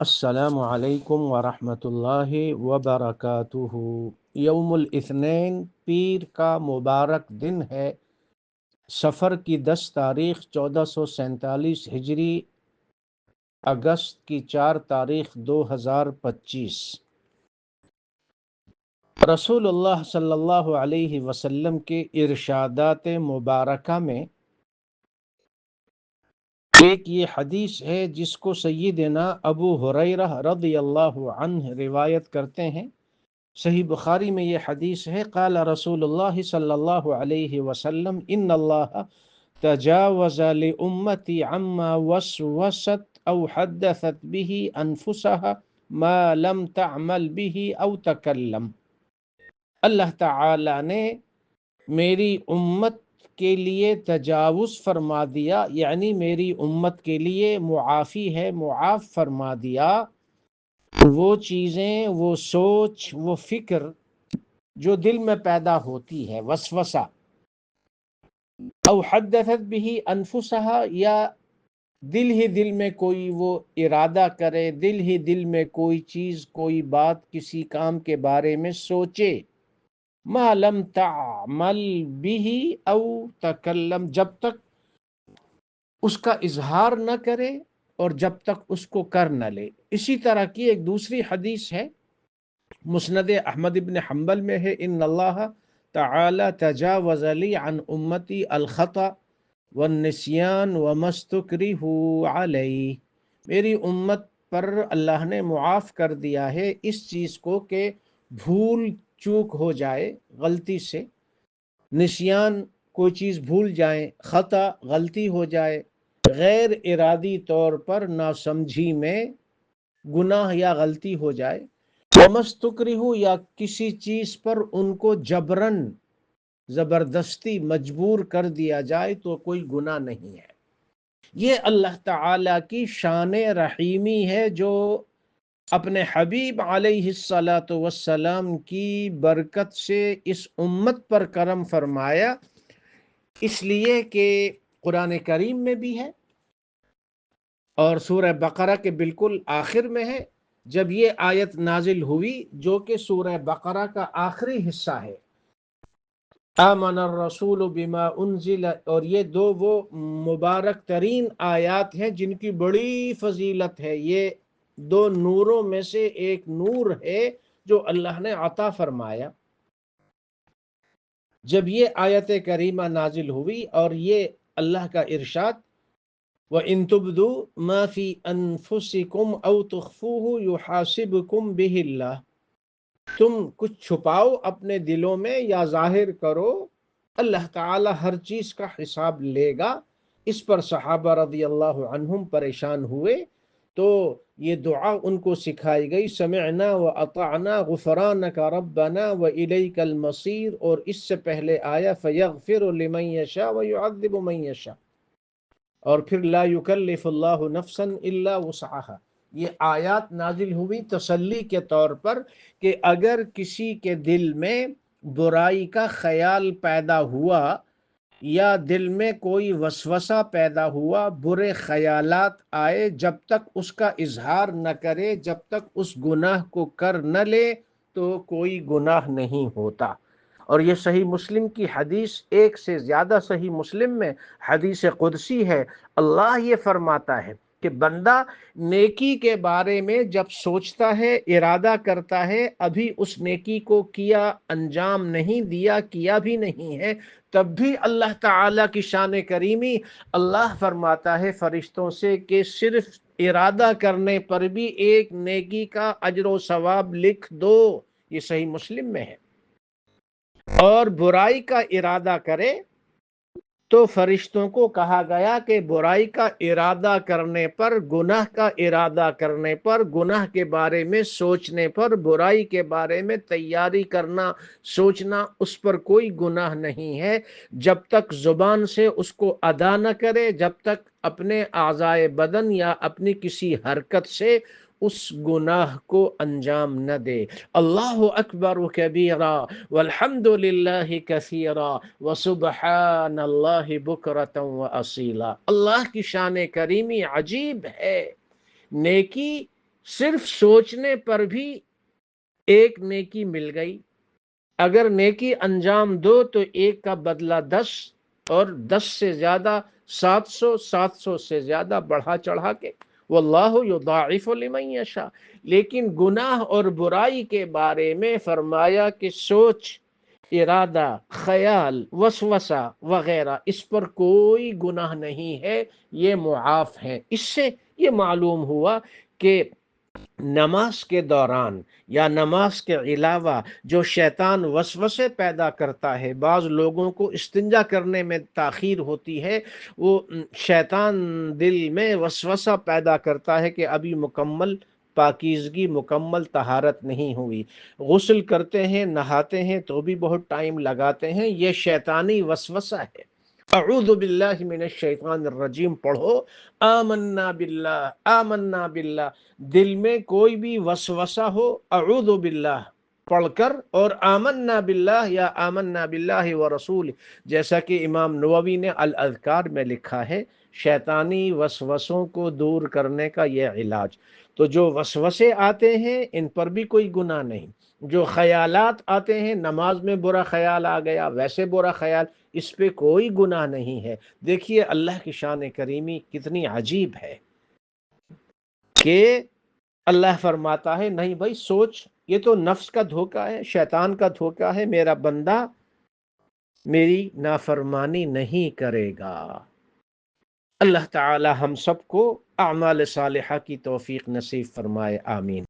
السلام علیکم ورحمۃ اللہ وبرکاتہ۔ یوم الاثنین پیر کا مبارک دن ہے۔ صفر کی 10 تاریخ 1447 ہجری، اگست کی 4 تاریخ 2025۔ رسول اللہ صلی اللہ علیہ وسلم کے ارشادات مبارکہ میں ایک یہ حدیث ہے جس کو سیدنا ابو ہریرہ رضی اللہ عنہ روایت کرتے ہیں۔ صحیح بخاری میں یہ حدیث ہے، قال رسول اللہ صلی اللہ علیہ وسلم ان اللہ تجاوز لأمتی عما وسوست او حدثت به انفسها ما لم تعمل به او تکلم۔ اللہ تعالی نے میری امت کے لیے تجاوز فرما دیا، یعنی میری امت کے لیے معافی ہے، معاف فرما دیا وہ چیزیں، وہ سوچ، وہ فکر جو دل میں پیدا ہوتی ہے، وسوسہ، او حدثت به انفسها، یا دل ہی دل میں کوئی وہ ارادہ کرے، دل ہی دل میں کوئی چیز، کوئی بات، کسی کام کے بارے میں سوچے، ما لم تعمل به او تکلم، جب تک اس کا اظہار نہ کرے اور جب تک اس کو کر نہ لے۔ اسی طرح کی ایک دوسری حدیث ہے، مسند احمد ابن حنبل میں ہے، ان اللہ تعالی تجاوز لی عن امتی الخطأ والنسیان وما استکرہوا علیہ۔ میری امت پر اللہ نے معاف کر دیا ہے اس چیز کو کہ بھول چوک ہو جائے غلطی سے، نسیان کوئی چیز بھول جائیں، خطا غلطی ہو جائے، غیر ارادی طور پر ناسمجھی میں گناہ یا غلطی ہو جائے، ومستکرہو، یا کسی چیز پر ان کو جبرن، زبردستی مجبور کر دیا جائے تو کوئی گناہ نہیں ہے۔ یہ اللہ تعالی کی شان رحیمی ہے جو اپنے حبیب علیہ السلام کی برکت سے اس امت پر کرم فرمایا، اس لیے کہ قرآن کریم میں بھی ہے اور سورہ بقرہ کے بالکل آخر میں ہے۔ جب یہ آیت نازل ہوئی جو کہ سورہ بقرہ کا آخری حصہ ہے، آمن الرسول بما انزل، اور یہ دو وہ مبارک ترین آیات ہیں جن کی بڑی فضیلت ہے، یہ دو نوروں میں سے ایک نور ہے جو اللہ نے عطا فرمایا۔ جب یہ آیت کریمہ نازل ہوئی اور یہ اللہ کا ارشاد، وَإِن تُبْدُوا مَا فِي أَنفُسِكُمْ أَوْ تُخْفُوهُ يُحَاسِبْكُمْ بِهِ اللَّهُ، تم کچھ چھپاؤ اپنے دلوں میں یا ظاہر کرو، اللہ تعالی ہر چیز کا حساب لے گا۔ اس پر صحابہ رضی اللہ عنہم پریشان ہوئے تو یہ دعا ان کو سکھائی گئی، سمعنا وَأَطَعْنَا غُفْرَانَكَ رَبَّنَا وَإِلَيْكَ الْمَصِيرُ، اور اس سے پہلے آیا فَيَغْفِرُ لِمَن يَشَاءُ وَيُعَذِّبُ مَن يَشَاءُ، اور پھر لا یکلف اللہ نفسا الا وسعها۔ یہ آیات نازل ہوئی تسلی کے طور پر کہ اگر کسی کے دل میں برائی کا خیال پیدا ہوا یا دل میں کوئی وسوسہ پیدا ہوا، برے خیالات آئے، جب تک اس کا اظہار نہ کرے، جب تک اس گناہ کو کر نہ لے تو کوئی گناہ نہیں ہوتا۔ اور یہ صحیح مسلم کی حدیث، ایک سے زیادہ صحیح مسلم میں حدیث قدسی ہے، اللہ یہ فرماتا ہے کہ بندہ نیکی کے بارے میں جب سوچتا ہے، ارادہ کرتا ہے، ابھی اس نیکی کو کیا، انجام نہیں دیا، کیا بھی نہیں ہے، تب بھی اللہ تعالی کی شان کریمی، اللہ فرماتا ہے فرشتوں سے کہ صرف ارادہ کرنے پر بھی ایک نیکی کا اجر و ثواب لکھ دو۔ یہ صحیح مسلم میں ہے۔ اور برائی کا ارادہ کرے تو فرشتوں کو کہا گیا کہ برائی کا ارادہ کرنے پر، گناہ کا ارادہ کرنے پر، گناہ کے بارے میں سوچنے پر، برائی کے بارے میں تیاری کرنا، سوچنا، اس پر کوئی گناہ نہیں ہے جب تک زبان سے اس کو ادا نہ کرے، جب تک اپنے اعضائے بدن یا اپنی کسی حرکت سے اس گناہ کو انجام نہ دے۔ اللہ اکبر کبیرا والحمد للہ کثیرا وسبحان اللہ بکرۃ واصیلا۔ اللہ کی شان کریمی عجیب ہے۔ نیکی صرف سوچنے پر بھی ایک نیکی مل گئی، اگر نیکی انجام دو تو ایک کا بدلہ 10، اور 10 سے زیادہ 700، 700 سے زیادہ بڑھا چڑھا کے، واللہ یضاعف لمن یشاء۔ لیکن گناہ اور برائی کے بارے میں فرمایا کہ سوچ، ارادہ، خیال، وسوسہ وغیرہ، اس پر کوئی گناہ نہیں ہے، یہ معاف ہے۔ اس سے یہ معلوم ہوا کہ نماز کے دوران یا نماز کے علاوہ جو شیطان وسوسے پیدا کرتا ہے، بعض لوگوں کو استنجا کرنے میں تاخیر ہوتی ہے، وہ شیطان دل میں وسوسہ پیدا کرتا ہے کہ ابھی مکمل پاکیزگی، مکمل طہارت نہیں ہوئی، غسل کرتے ہیں، نہاتے ہیں تو بھی بہت ٹائم لگاتے ہیں، یہ شیطانی وسوسہ ہے۔ اعوذ باللہ من الشیطان الرجیم پڑھو، آمنا باللہ، آمنا باللہ، دل میں کوئی بھی وسوسہ ہو، اعوذ باللہ پڑھ کر، اور آمنا باللہ یا آمنا باللہ ورسول، جیسا کہ امام نووی نے الاذکار میں لکھا ہے، شیطانی وسوسوں کو دور کرنے کا یہ علاج۔ تو جو وسوسے آتے ہیں ان پر بھی کوئی گناہ نہیں، جو خیالات آتے ہیں، نماز میں برا خیال آ گیا، ویسے برا خیال، اس پہ کوئی گناہ نہیں ہے۔ دیکھیے اللہ کی شان کریمی کتنی عجیب ہے کہ اللہ فرماتا ہے نہیں بھائی سوچ، یہ تو نفس کا دھوکہ ہے، شیطان کا دھوکہ ہے، میرا بندہ میری نافرمانی نہیں کرے گا۔ اللہ تعالی ہم سب کو اعمال صالحہ کی توفیق نصیب فرمائے، آمین۔